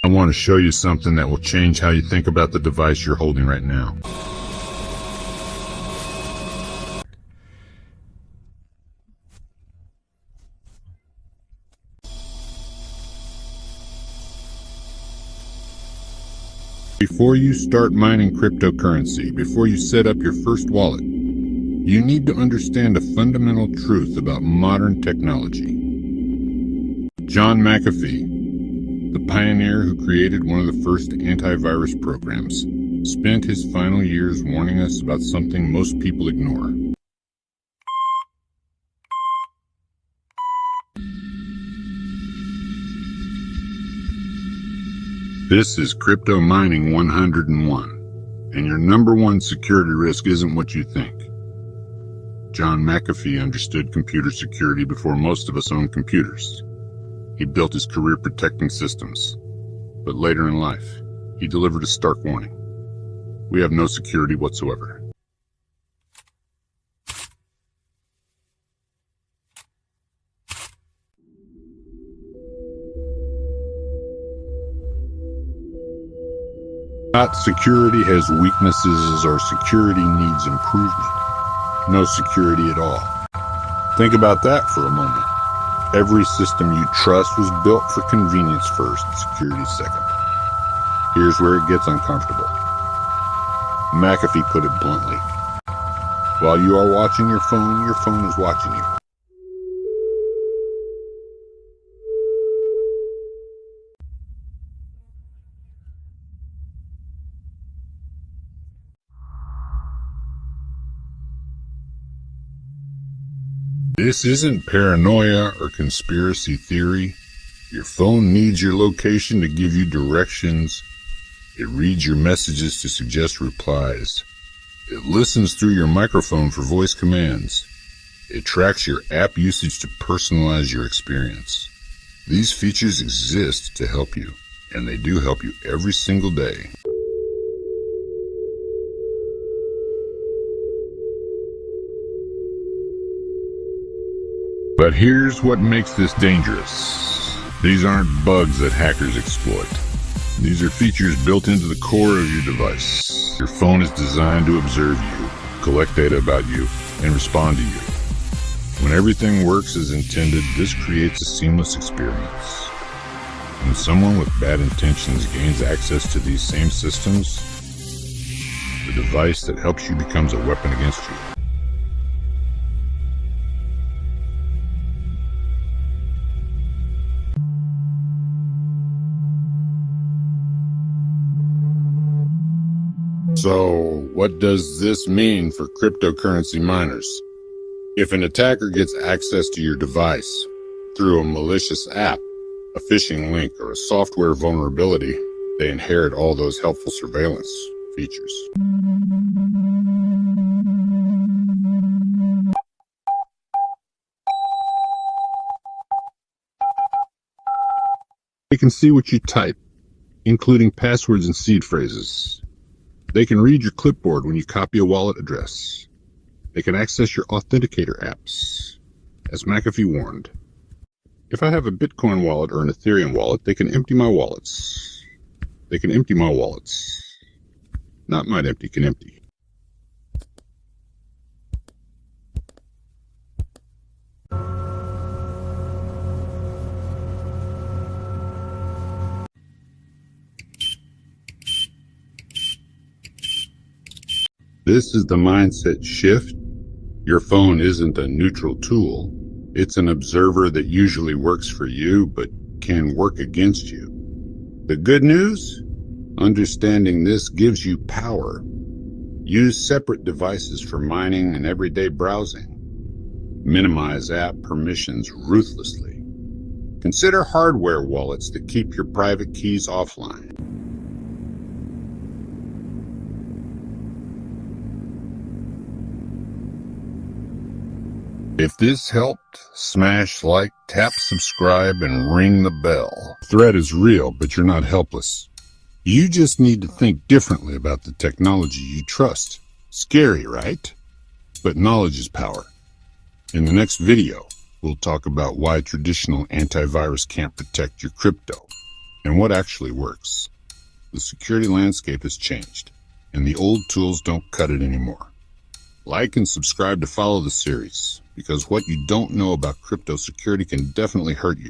I want to show you something that will change how you think about the device you're holding right now. Before you start mining cryptocurrency, before you set up your first wallet, you need to understand a fundamental truth about modern technology. John McAfee, the pioneer who created one of the first antivirus programs, spent his final years warning us about something most people ignore. This is Crypto Mining 101, and your number one security risk isn't what you think. John McAfee understood computer security before most of us owned computers. He built his career protecting systems, but later in life, he delivered a stark warning. We have no security whatsoever. Not security has weaknesses or security needs improvement. No security at all. Think about that for a moment. Every system you trust was built for convenience first, security second. Here's where it gets uncomfortable. McAfee put it bluntly. While you are watching your phone is watching you. This isn't paranoia or conspiracy theory. Your phone needs your location to give you directions. It reads your messages to suggest replies. It listens through your microphone for voice commands. It tracks your app usage to personalize your experience. These features exist to help you, and they do help you every single day. But here's what makes this dangerous. These aren't bugs that hackers exploit. These are features built into the core of your device. Your phone is designed to observe you, collect data about you, and respond to you. When everything works as intended, this creates a seamless experience. When someone with bad intentions gains access to these same systems, the device that helps you becomes a weapon against you. So, what does this mean for cryptocurrency miners? If an attacker gets access to your device through a malicious app, a phishing link, or a software vulnerability, they inherit all those helpful surveillance features. They can see what you type, including passwords and seed phrases. They can read your clipboard when you copy a wallet address. They can access your authenticator apps. As McAfee warned, if I have a Bitcoin wallet or an Ethereum wallet, they can empty my wallets. They can empty my wallets. Not might empty, can empty. This is the mindset shift. Your phone isn't a neutral tool. It's an observer that usually works for you, but can work against you. The good news? Understanding this gives you power. Use separate devices for mining and everyday browsing. Minimize app permissions ruthlessly. Consider hardware wallets that keep your private keys offline. If this helped, smash like, tap subscribe, and ring the bell. The threat is real, but you're not helpless. You just need to think differently about the technology you trust. Scary, right? But knowledge is power. In the next video, we'll talk about why traditional antivirus can't protect your crypto. and what actually works. The security landscape has changed, and the old tools don't cut it anymore. Like and subscribe to follow the series, because what you don't know about crypto security can definitely hurt you.